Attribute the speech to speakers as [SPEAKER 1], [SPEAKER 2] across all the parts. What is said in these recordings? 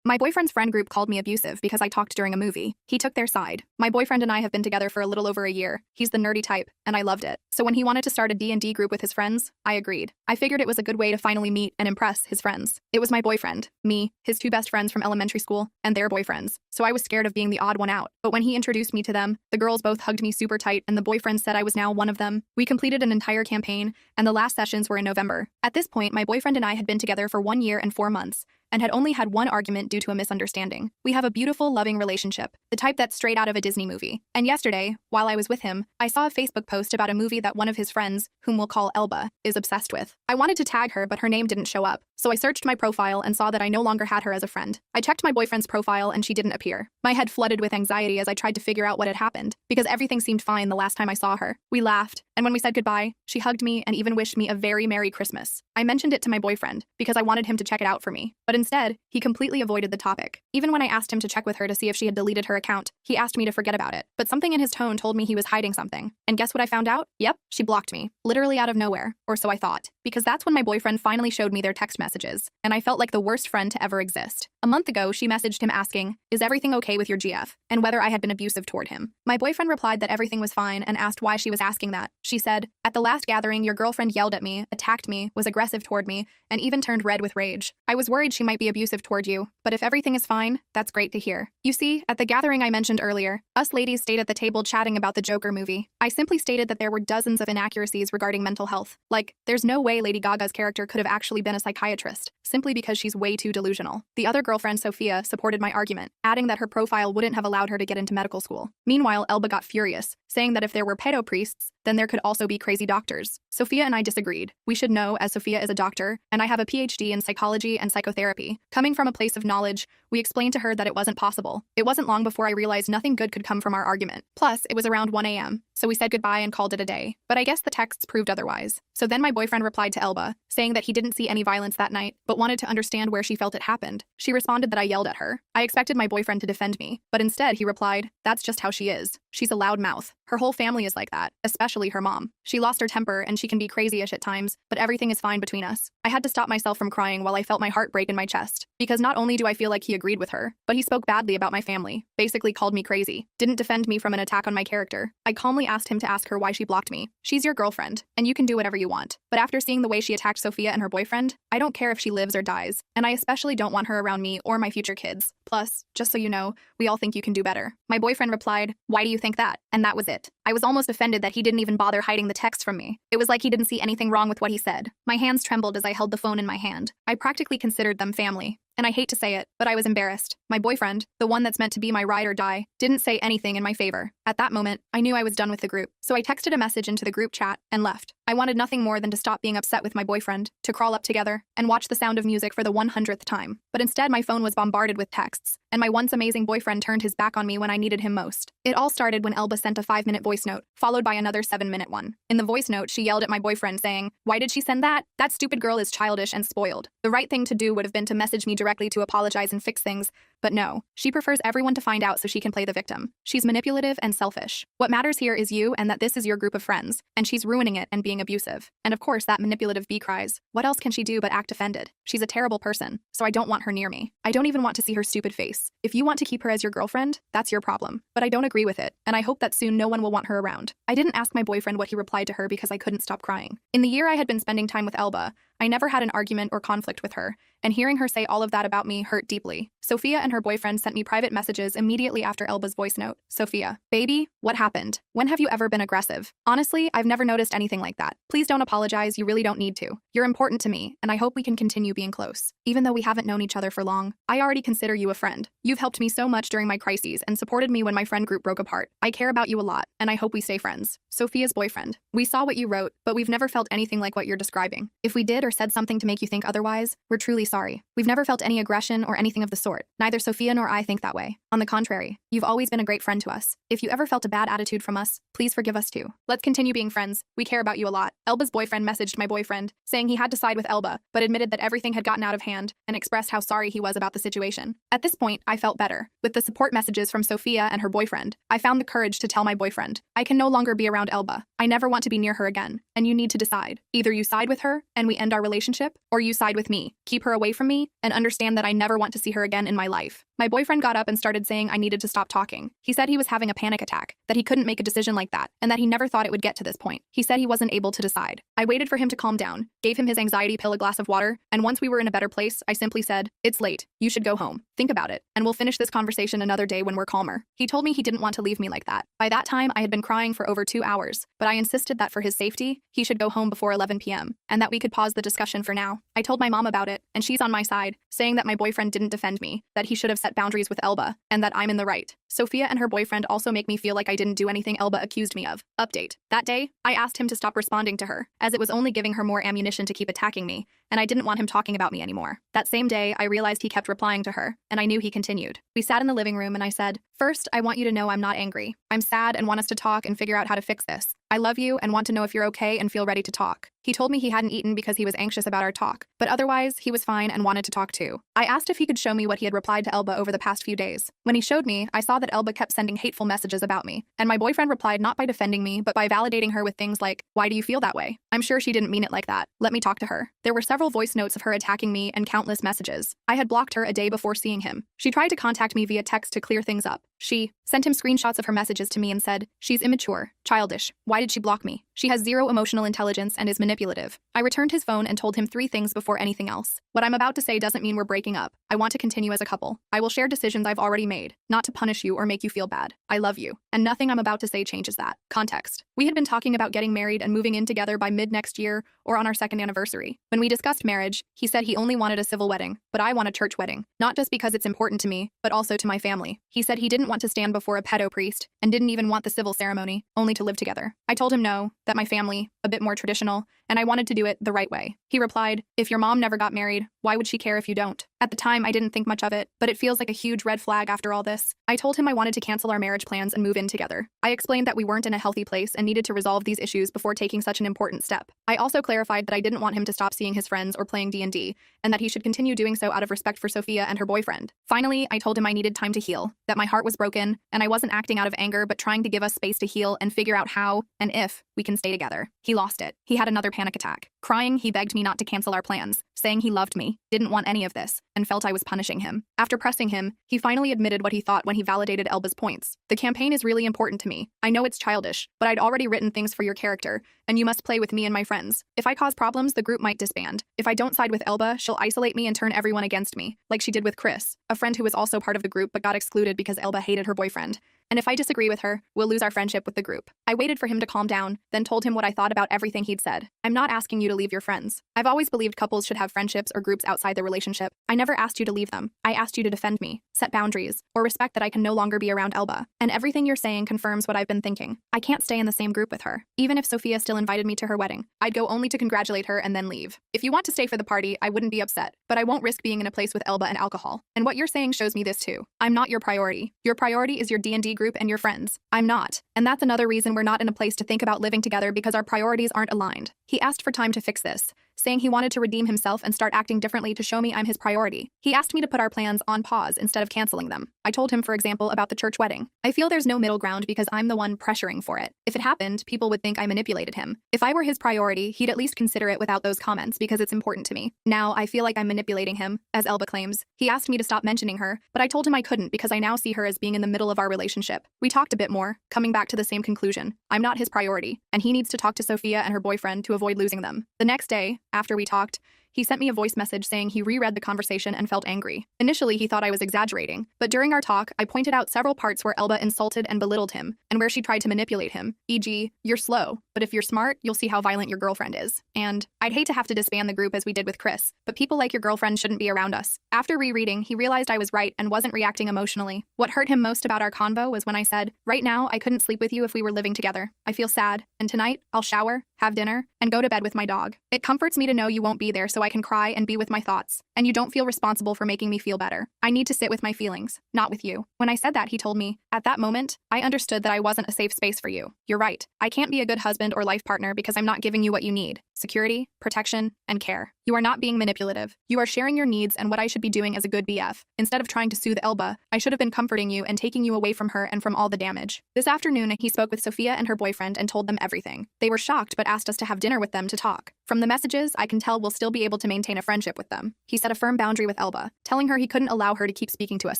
[SPEAKER 1] My boyfriend's friend group called me abusive because I talked during a movie. He took their side. My boyfriend and I have been together for a little over a year. He's the nerdy type, and I loved it. So when he wanted to start a D&D group with his friends, I agreed. I figured it was a good way to finally meet and impress his friends. It was my boyfriend, me, his two best friends from elementary school, and their boyfriends. So I was scared of being the odd one out. But when he introduced me to them, the girls both hugged me super tight, and the boyfriend said I was now one of them. We completed an entire campaign, and the last sessions were in November. At this point, my boyfriend and I had been together for 1 year and 4 months, and had only had one argument due to a misunderstanding. We have a beautiful, loving relationship, the type that's straight out of a Disney movie. And yesterday, while I was with him, I saw a Facebook post about a movie that one of his friends, whom we'll call Elba, is obsessed with. I wanted to tag her, but her name didn't show up, so I searched my profile and saw that I no longer had her as a friend. I checked my boyfriend's profile and she didn't appear. My head flooded with anxiety as I tried to figure out what had happened, because everything seemed fine the last time I saw her. We laughed, and when we said goodbye, she hugged me and even wished me a very Merry Christmas. I mentioned it to my boyfriend, because I wanted him to check it out for me, but instead, he completely avoided the topic. Even when I asked him to check with her to see if she had deleted her account, he asked me to forget about it. But something in his tone told me he was hiding something. And guess what I found out? Yep, she blocked me. Literally out of nowhere, or so I thought. Because that's when my boyfriend finally showed me their text messages, and I felt like the worst friend to ever exist. A month ago, she messaged him asking, "Is everything okay with your GF?" and whether I had been abusive toward him. My boyfriend replied that everything was fine and asked why she was asking that. She said, "At the last gathering, your girlfriend yelled at me, attacked me, was aggressive toward me, and even turned red with rage. I was worried she might be abusive toward you, but if everything is fine, that's great to hear." You see, at the gathering I mentioned earlier, us ladies stayed at the table chatting about the Joker movie. I simply stated that there were dozens of inaccuracies regarding mental health. Like, there's no way Lady Gaga's character could have actually been a psychiatrist, simply because she's way too delusional. The other girlfriend, Sophia, supported my argument, adding that her profile wouldn't have allowed her to get into medical school. Meanwhile, Elba got furious, saying that if there were pedo priests, then there could also be crazy doctors. Sophia and I disagreed. We should know, as Sophia is a doctor, and I have a PhD in psychology and psychotherapy. Coming from a place of knowledge, we explained to her that it wasn't possible. It wasn't long before I realized nothing good could come from our argument. Plus, it was around 1 a.m., so we said goodbye and called it a day. But I guess the texts proved otherwise. So then my boyfriend replied to Elba, saying that he didn't see any violence that night, but wanted to understand where she felt it happened. She responded that I yelled at her. I expected my boyfriend to defend me, but instead he replied, "That's just how she is. She's a loud mouth. Her whole family is like that, especially her mom. She lost her temper and she can be crazy-ish at times, but everything is fine between us." I had to stop myself from crying while I felt my heart break in my chest, because not only do I feel like he agreed with her, but he spoke badly about my family, basically called me crazy, didn't defend me from an attack on my character. I calmly asked him to ask her why she blocked me. She's your girlfriend, and you can do whatever you want. But after seeing the way she attacked Sophia and her boyfriend, I don't care if she lives or dies, and I especially don't want her around me or my future kids. Plus, just so you know, we all think you can do better. My boyfriend replied, "Why do you think that?" And that was it. I was almost offended that he didn't even bother hiding the text from me. It was like he didn't see anything wrong with what he said. My hands trembled as I held the phone in my hand. I practically considered them family. And I hate to say it, but I was embarrassed. My boyfriend, the one that's meant to be my ride or die, didn't say anything in my favor. At that moment, I knew I was done with the group, so I texted a message into the group chat and left. I wanted nothing more than to stop being upset with my boyfriend, to crawl up together, and watch The Sound of Music for the 100th time. But instead, my phone was bombarded with texts, and my once amazing boyfriend turned his back on me when I needed him most. It all started when Elba sent a 5-minute voice note, followed by another 7-minute one. In the voice note, she yelled at my boyfriend saying, "Why did she send that? That stupid girl is childish and spoiled." The right thing to do would have been to message me directly to apologize and fix things, but no, she prefers everyone to find out so she can play the victim. She's manipulative and selfish. What matters here is you and that this is your group of friends, and she's ruining it and being abusive. And of course, that manipulative bee cries. What else can she do but act offended? She's a terrible person, so I don't want her near me. I don't even want to see her stupid face. If you want to keep her as your girlfriend, that's your problem. But I don't agree with it, and I hope that soon no one will want her around. I didn't ask my boyfriend what he replied to her because I couldn't stop crying. In the year I had been spending time with Elba, I never had an argument or conflict with her, and hearing her say all of that about me hurt deeply. Sophia and her boyfriend sent me private messages immediately after Elba's voice note. Sophia, "Baby, what happened? When have you ever been aggressive? Honestly, I've never noticed anything like that. Please don't apologize, you really don't need to. You're important to me, and I hope we can continue being close. Even though we haven't known each other for long, I already consider you a friend. You've helped me so much during my crises and supported me when my friend group broke apart. I care about you a lot, and I hope we stay friends." Sophia's boyfriend. "We saw what you wrote, but we've never felt anything like what you're describing. If we did or said something to make you think otherwise, we're truly sorry. We've never felt any aggression or anything of the sort. Neither Sophia nor I think that way. On the contrary, you've always been a great friend to us. If you ever felt a bad attitude from us, please forgive us too. Let's continue being friends. We care about you a lot." Elba's boyfriend messaged my boyfriend, saying he had to side with Elba, but admitted that everything had gotten out of hand and expressed how sorry he was about the situation. At this point, I felt better. With the support messages from Sophia and her boyfriend, I found the courage to tell my boyfriend, "I can no longer be around Elba. I never want to be near her again, and you need to decide. Either you side with her, and we end our our relationship, or you side with me, keep her away from me, and understand that I never want to see her again in my life. My boyfriend got up and started saying I needed to stop talking. He said he was having a panic attack, that he couldn't make a decision like that, and that he never thought it would get to this point. He said he wasn't able to decide. I waited for him to calm down, gave him his anxiety pill, a glass of water, and once we were in a better place, I simply said, "It's late. You should go home. Think about it, and we'll finish this conversation another day when we're calmer." He told me he didn't want to leave me like that. By that time, I had been crying for over 2 hours, but I insisted that for his safety, he should go home before 11 p.m., and that we could pause the discussion for now. I told my mom about it, and she's on my side, saying that my boyfriend didn't defend me, that he should have set boundaries with Elba, and that I'm in the right. Sophia and her boyfriend also make me feel like I didn't do anything Elba accused me of. Update. That day, I asked him to stop responding to her, as it was only giving her more ammunition to keep attacking me, and I didn't want him talking about me anymore. That same day, I realized he kept replying to her, and I knew he continued. We sat in the living room and I said, "First, I want you to know I'm not angry. I'm sad and want us to talk and figure out how to fix this. I love you and want to know if you're okay and feel ready to talk." He told me he hadn't eaten because he was anxious about our talk, but otherwise, he was fine and wanted to talk too. I asked if he could show me what he had replied to Elba over the past few days. When he showed me, I saw that Elba kept sending hateful messages about me, and my boyfriend replied not by defending me, but by validating her with things like, "Why do you feel that way? I'm sure she didn't mean it like that. Let me talk to her." There were several voice notes of her attacking me and countless messages. I had blocked her a day before seeing him. She tried to contact me via text to clear things up. She sent him screenshots of her messages to me and said, "She's immature, childish. Why did she block me? She has zero emotional intelligence and is manipulative." I returned his phone and told him 3 things before anything else. What I'm about to say doesn't mean we're breaking up. I want to continue as a couple. I will share decisions I've already made, not to punish you or make you feel bad. I love you, and nothing I'm about to say changes that. Context. We had been talking about getting married and moving in together by mid-next year or on our 2nd anniversary. When we discussed marriage, he said he only wanted a civil wedding, but I want a church wedding, not just because it's important to me, but also to my family. He said he didn't want to stand before a pedo priest and didn't even want the civil ceremony, only to live together. I told him no, that my family, a bit more traditional, and I wanted to do it the right way. He replied, "If your mom never got married, why would she care if you don't?" At the time, I didn't think much of it, but it feels like a huge red flag after all this. I told him I wanted to cancel our marriage plans and move in together. I explained that we weren't in a healthy place and needed to resolve these issues before taking such an important step. I also clarified that I didn't want him to stop seeing his friends or playing D&D, and that he should continue doing so out of respect for Sophia and her boyfriend. Finally, I told him I needed time to heal, that my heart was broken, and I wasn't acting out of anger but trying to give us space to heal and figure out how, and if, we can stay together. He lost it. He had another panic attack. Crying, he begged me not to cancel our plans, saying he loved me, didn't want any of this, and felt I was punishing him. After pressing him, he finally admitted what he thought when he validated Elba's points. "The campaign is really important to me. I know it's childish, but I'd already written things for your character, and you must play with me and my friends. If I cause problems, the group might disband. If I don't side with Elba, she'll isolate me and turn everyone against me, like she did with Chris, a friend who was also part of the group but got excluded because Elba hated her boyfriend. And if I disagree with her, we'll lose our friendship with the group." I waited for him to calm down, then told him what I thought about everything he'd said. "I'm not asking you to leave your friends. I've always believed couples should have friendships or groups outside the relationship. I never asked you to leave them. I asked you to defend me, set boundaries, or respect that I can no longer be around Elba. And everything you're saying confirms what I've been thinking. I can't stay in the same group with her. Even if Sophia still invited me to her wedding, I'd go only to congratulate her and then leave. If you want to stay for the party, I wouldn't be upset, but I won't risk being in a place with Elba and alcohol. And what you're saying shows me this too. I'm not your priority. Your priority is your D&D group and your friends. I'm not. And that's another reason we're not in a place to think about living together, because our priorities aren't aligned." He asked for time to fix this, saying he wanted to redeem himself and start acting differently to show me I'm his priority. He asked me to put our plans on pause instead of canceling them. I told him, for example, about the church wedding. I feel there's no middle ground because I'm the one pressuring for it. If it happened, people would think I manipulated him. If I were his priority, he'd at least consider it without those comments because it's important to me. Now, I feel like I'm manipulating him, as Elba claims. He asked me to stop mentioning her, but I told him I couldn't because I now see her as being in the middle of our relationship. We talked a bit more, coming back to the same conclusion. I'm not his priority, and he needs to talk to Sophia and her boyfriend to avoid losing them. The next day, after we talked, he sent me a voice message saying he reread the conversation and felt angry. Initially, he thought I was exaggerating, but during our talk, I pointed out several parts where Elba insulted and belittled him, and where she tried to manipulate him, e.g., "You're slow, but if you're smart, you'll see how violent your girlfriend is." And, "I'd hate to have to disband the group as we did with Chris, but people like your girlfriend shouldn't be around us." After rereading, he realized I was right and wasn't reacting emotionally. What hurt him most about our convo was when I said, "Right now, I couldn't sleep with you if we were living together. I feel sad, and tonight, I'll shower, have dinner, and go to bed with my dog. It comforts me to know you won't be there so I can cry and be with my thoughts, and you don't feel responsible for making me feel better. I need to sit with my feelings, not with you." When I said that, he told me, "At that moment, I understood that I wasn't a safe space for you. You're right. I can't be a good husband or life partner because I'm not giving you what you need. security, protection, and care. You are not being manipulative. You are sharing your needs and what I should be doing as a good BF. Instead of trying to soothe Elba, I should have been comforting you and taking you away from her and from all the damage. This afternoon, he spoke with Sophia and her boyfriend and told them everything. They were shocked but asked us to have dinner with them to talk. From the messages, I can tell we'll still be able to maintain a friendship with them. He set a firm boundary with Elba, telling her he couldn't allow her to keep speaking to us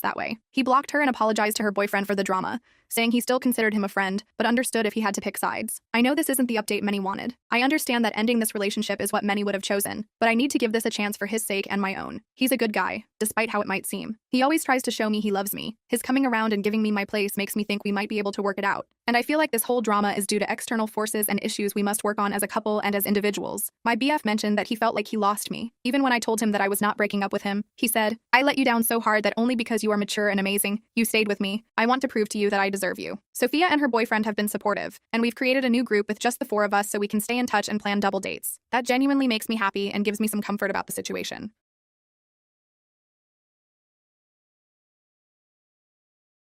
[SPEAKER 1] that way. He blocked her and apologized to her boyfriend for the drama, saying he still considered him a friend, but understood if he had to pick sides. I know this isn't the update many wanted. I understand that ending this relationship is what many would have chosen, but I need to give this a chance for his sake and my own. He's a good guy, despite how it might seem. He always tries to show me he loves me. His coming around and giving me my place makes me think we might be able to work it out. And I feel like this whole drama is due to external forces and issues we must work on as a couple and as individuals. My BF mentioned that he felt like he lost me. Even when I told him that I was not breaking up with him, he said, "I let you down so hard that only because you are mature and amazing, you stayed with me. I want to prove to you that I deserve you." Sophia and her boyfriend have been supportive, and we've created a new group with just the four of us so we can stay in touch and plan double dates. That genuinely makes me happy and gives me some comfort about the situation.